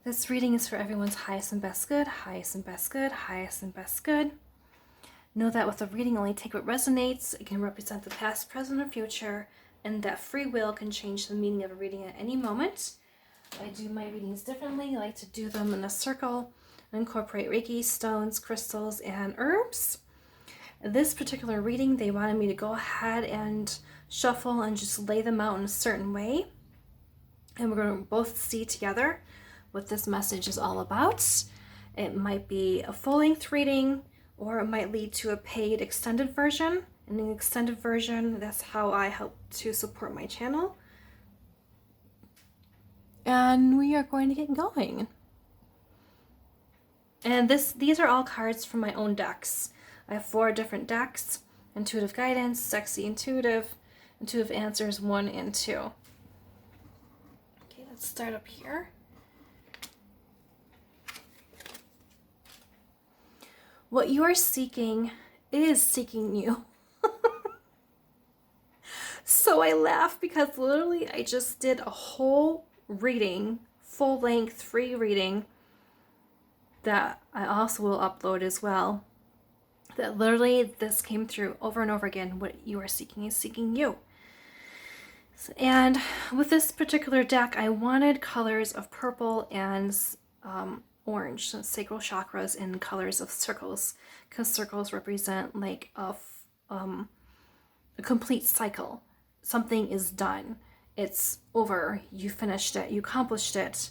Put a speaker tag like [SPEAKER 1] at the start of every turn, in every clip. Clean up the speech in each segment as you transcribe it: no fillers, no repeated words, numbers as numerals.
[SPEAKER 1] This reading is for everyone's highest and best good, highest and best good, highest and best good. Know that with a reading, only take what resonates. It can represent the past, present, or future, and that free will can change the meaning of a reading at any moment. I do my readings differently. I like to do them in a circle, incorporate Reiki, stones, crystals, and herbs. This particular reading, they wanted me to go ahead and shuffle and just lay them out in a certain way. And we're going to both see together what this message is all about. It might be a full-length reading, or it might lead to a paid extended version. In an extended version, that's how I help to support my channel. And we are going to get going. And these are all cards from my own decks. I have 4 different decks: Intuitive Guidance, Sexy Intuitive, Intuitive Answers 1 and 2. Okay, let's start up here. What you are seeking is seeking you. So I laugh because literally I just did a whole reading, full-length free reading, that I also will upload as well. That literally this came through over and over again. What you are seeking is seeking you. And with this particular deck, I wanted colors of purple and orange, so sacral chakras in colors of circles, because circles represent like a complete cycle. Something is done. It's over. You finished it. You accomplished it.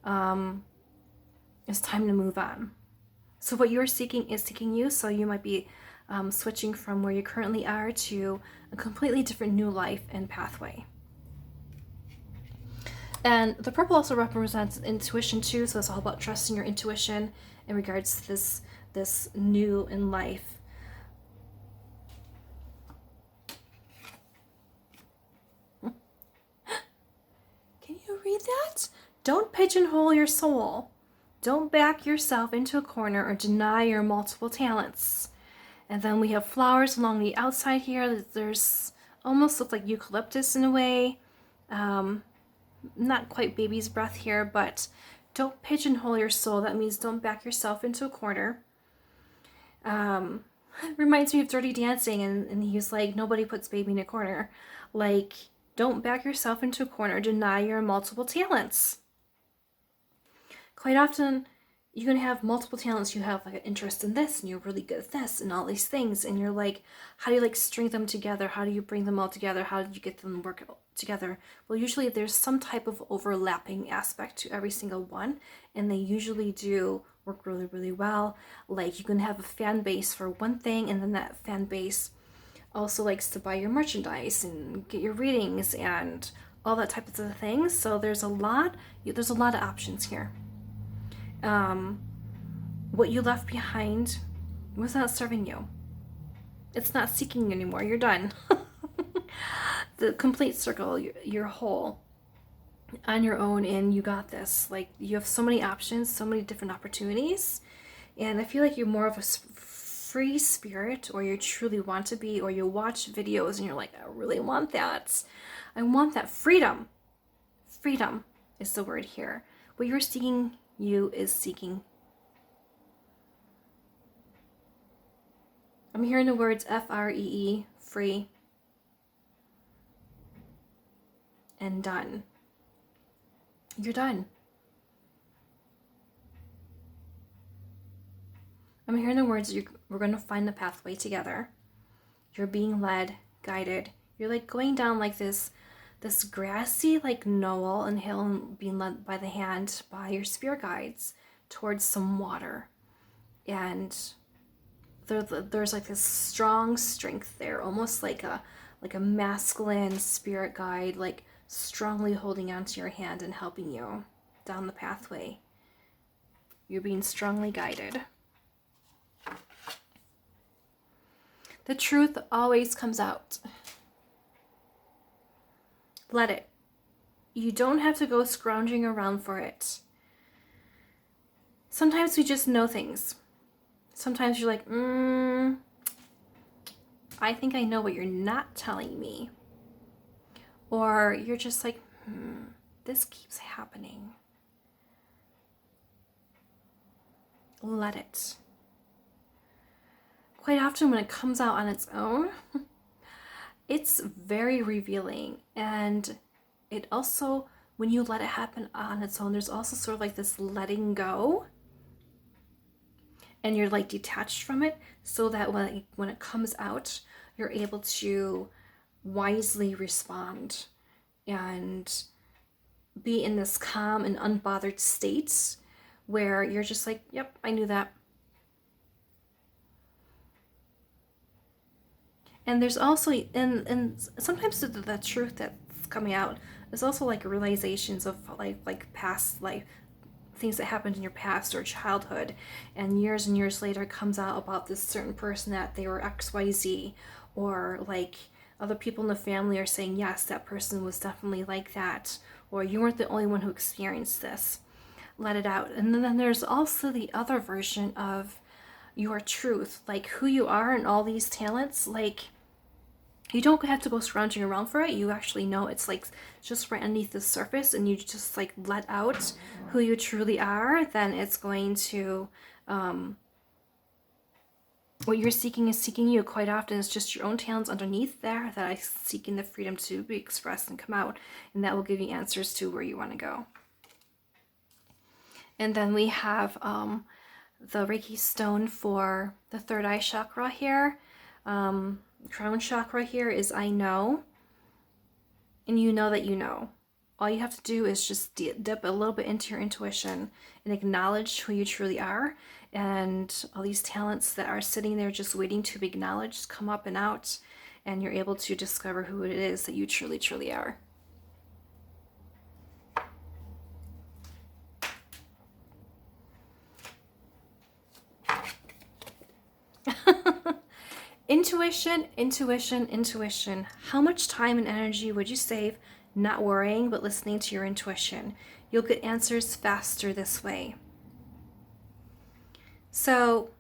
[SPEAKER 1] It's time to move on. So what you're seeking is seeking you. So you might be switching from where you currently are to a completely different new life and pathway. And the purple also represents intuition too, so it's all about trusting your intuition in regards to this new in life. Can you read that? Don't pigeonhole your soul. Don't back yourself into a corner or deny your multiple talents. And then we have flowers along the outside here. There's almost look like eucalyptus in a way. Not quite baby's breath here, but don't pigeonhole your soul. That means don't back yourself into a corner. Reminds me of Dirty Dancing, and he's like, nobody puts baby in a corner. Like, don't back yourself into a corner. Deny your multiple talents. Quite often, you're going to have multiple talents. You have like an interest in this, and you're really good at this, and all these things. And you're like, how do you like string them together? How do you bring them all together? How did you get them to work together? Well, usually there's some type of overlapping aspect to every single one, and they usually do work really, really well. Like, you can have a fan base for one thing, and then that fan base also likes to buy your merchandise and get your readings and all that type of things. So there's a lot of options here. What you left behind was not serving you. It's not seeking you anymore. You're done. The complete circle, you're whole on your own, and you got this. Like, you have so many options, so many different opportunities, and I feel like you're more of a free spirit, or you truly want to be, or you watch videos and you're like, I really want that. I want that freedom. Freedom is the word here. What you're seeking, you is seeking. I'm hearing the words F-R-E-E, free, and done. You're done. I'm hearing the words, we're going to find the pathway together. You're being led, guided. You're like going down like this grassy like knoll and hill, and being led by the hand by your spirit guides towards some water. And there's like this strong strength there, almost like a masculine spirit guide, like strongly holding onto your hand and helping you down the pathway. You're being strongly guided. The truth always comes out. Let it. You don't have to go scrounging around for it. Sometimes we just know things. Sometimes you're like, I think I know what you're not telling me. Or you're just like, this keeps happening. let it. Quite often when it comes out on its own, it's very revealing. And it also, when you let it happen on its own, there's also sort of like this letting go. And you're like detached from it, so that when it comes out, you're able to wisely respond and be in this calm and unbothered state where you're just like, yep, I knew that. And there's also, and sometimes the truth that's coming out is also like realizations of like past life, things that happened in your past or childhood, and years later comes out about this certain person that they were XYZ, or like other people in the family are saying, yes, that person was definitely like that, or you weren't the only one who experienced this. Let it out. And then there's also the other version of your truth, like who you are and all these talents. Like, you don't have to go scrounging around for it. You actually know it's like just right underneath the surface, and you just like let out who you truly are. Then it's going to, what you're seeking is seeking you. Quite often it's just your own talents underneath there that are seeking the freedom to be expressed and come out, and that will give you answers to where you want to go. And then we have the Reiki stone for the third eye chakra here. Crown chakra here is I know, and you know that you know. All you have to do is just dip a little bit into your intuition and acknowledge who you truly are, and all these talents that are sitting there just waiting to be acknowledged come up and out, and you're able to discover who it is that you truly are. Intuition. How much time and energy would you save not worrying but listening to your intuition? You'll get answers faster this way. So,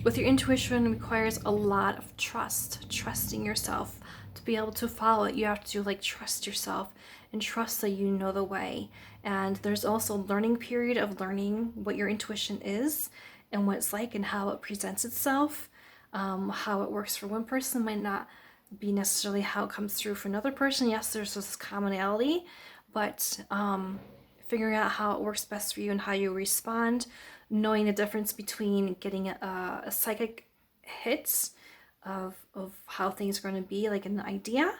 [SPEAKER 1] with your intuition requires a lot of trusting yourself. To be able to follow it, you have to like trust yourself and trust that you know the way. And there's also a learning period of learning what your intuition is and what it's like and how it presents itself. How it works for one person might not be necessarily how it comes through for another person. Yes, there's this commonality, but figuring out how it works best for you and how you respond, knowing the difference between getting a psychic hit of how things are going to be, like an idea,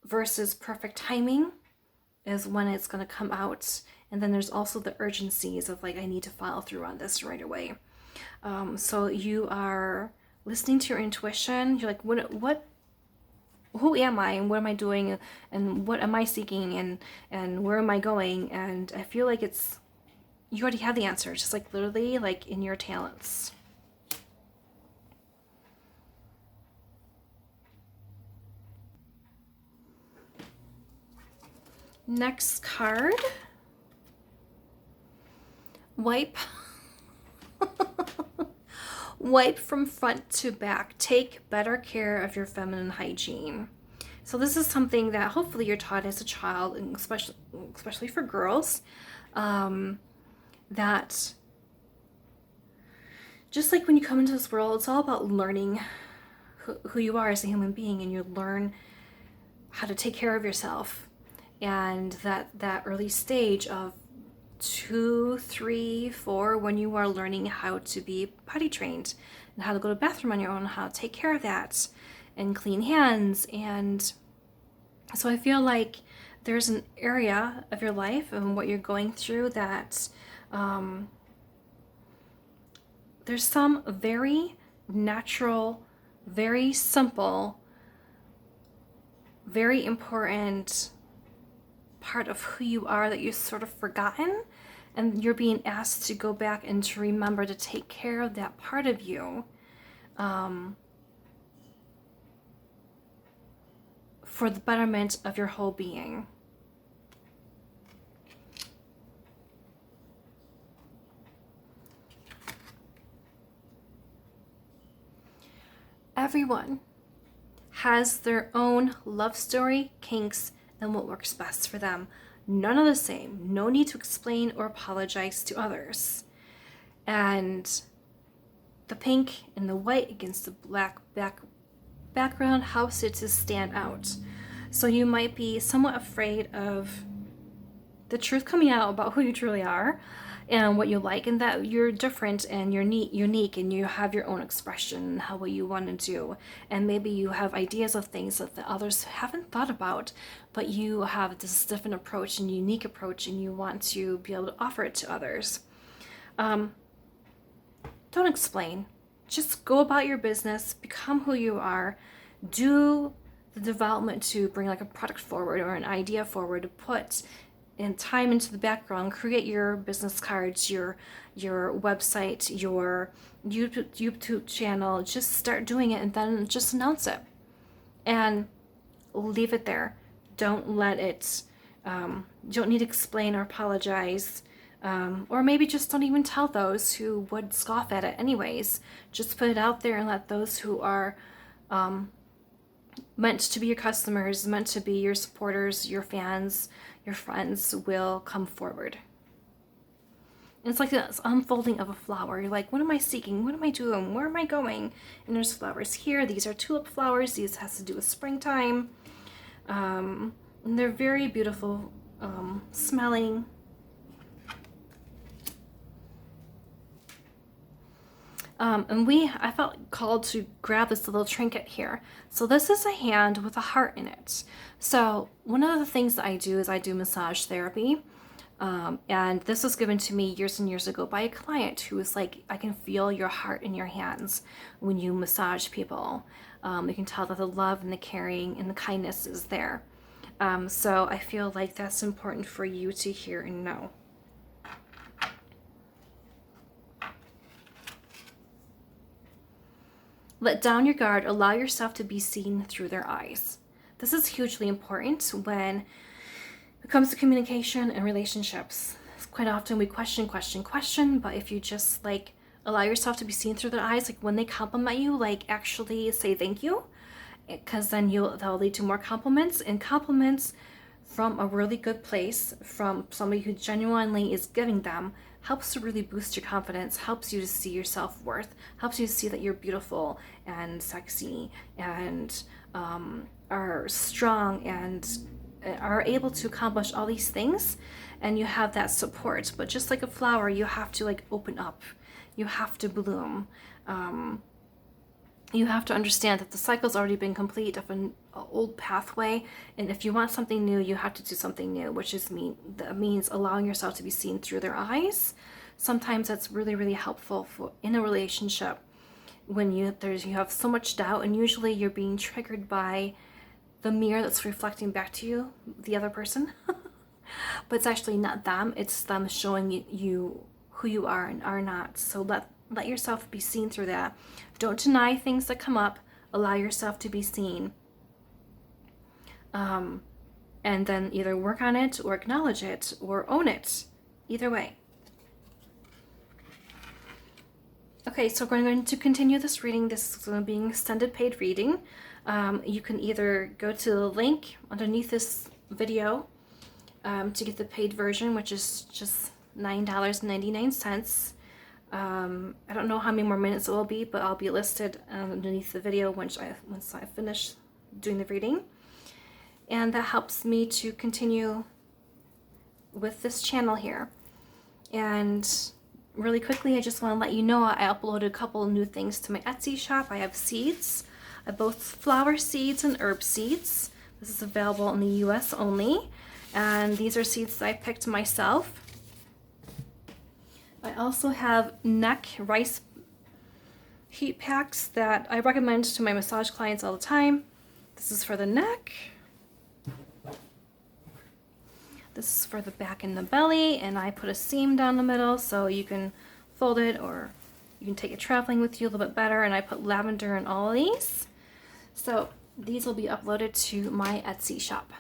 [SPEAKER 1] versus perfect timing is when it's going to come out. And then there's also the urgencies of like, I need to follow through on this right away. So you are listening to your intuition. You're like, who am I, and what am I doing, and what am I seeking, and where am I going? And I feel like you already have the answers, just like literally like in your talents. Next card. Wipe. Wipe from front to back. Take better care of your feminine hygiene. So this is something that hopefully you're taught as a child, and especially for girls, that just like when you come into this world, it's all about learning who you are as a human being, and you learn how to take care of yourself. And that early stage of 2, 3, 4, when you are learning how to be potty trained and how to go to the bathroom on your own, how to take care of that and clean hands. And so I feel like there's an area of your life and what you're going through that there's some very natural, very simple, very important part of who you are that you've sort of forgotten, and you're being asked to go back and to remember to take care of that part of you for the betterment of your whole being. Everyone has their own love story, kinks, and what works best for them. None of the same. No need to explain or apologize to others. And the pink and the white against the black background helps it to stand out. So you might be somewhat afraid of the truth coming out about who you truly are and what you like, and that you're different and you're unique and you have your own expression and how what you want to do. And maybe you have ideas of things that the others haven't thought about, but you have this different approach and unique approach, and you want to be able to offer it to others. Don't explain. Just go about your business, become who you are, do the development to bring like a product forward or an idea forward, to put and time into the background, create your business cards, your website, your YouTube channel. Just start doing it and then just announce it and leave it there. Don't let it, you don't need to explain or apologize, or maybe just don't even tell those who would scoff at it anyways. Just put it out there and let those who are meant to be your customers, meant to be your supporters, your fans, your friends will come forward. And it's like this unfolding of a flower. You're like, what am I seeking? What am I doing? Where am I going? And there's flowers here. These are tulip flowers. These has to do with springtime. And they're very beautiful smelling. And I felt called to grab this little trinket here. So this is a hand with a heart in it. So one of the things that I do is I do massage therapy. And this was given to me years and years ago by a client who was like, I can feel your heart in your hands when you massage people. You can tell that the love and the caring and the kindness is there. So I feel like that's important for you to hear and know. Let down your guard, allow yourself to be seen through their eyes. This is hugely important when it comes to communication and relationships. Quite often we question, but if you just like allow yourself to be seen through their eyes, like when they compliment you, like actually say thank you, because then that'll lead to more compliments, and compliments from a really good place, from somebody who genuinely is giving them, helps to really boost your confidence, helps you to see your self-worth, helps you to see that you're beautiful and sexy and are strong and are able to accomplish all these things, and you have that support. But just like a flower, you have to like open up, you have to bloom. You have to understand that the cycle's already been complete of an old pathway, and if you want something new, you have to do something new, which means allowing yourself to be seen through their eyes. Sometimes that's really, really helpful in a relationship when you have so much doubt, and usually you're being triggered by the mirror that's reflecting back to you, the other person. But it's actually not them, it's them showing you who you are and are not. So let yourself be seen through that. Don't deny things that come up. Allow yourself to be seen. And then either work on it or acknowledge it or own it. Either way. Okay, so we're going to continue this reading. This is going to be an extended paid reading. You can either go to the link underneath this video to get the paid version, which is just $9.99. I don't know how many more minutes it will be, but I'll be listed underneath the video once I finish doing the reading. And that helps me to continue with this channel here. And really quickly, I just want to let you know I uploaded a couple of new things to my Etsy shop. I have seeds. I have both flower seeds and herb seeds. This is available in the US only. And these are seeds that I picked myself. I also have neck rice heat packs that I recommend to my massage clients all the time. This is for the neck. This is for the back and the belly, and I put a seam down the middle so you can fold it or you can take it traveling with you a little bit better, and I put lavender in all of these. So these will be uploaded to my Etsy shop.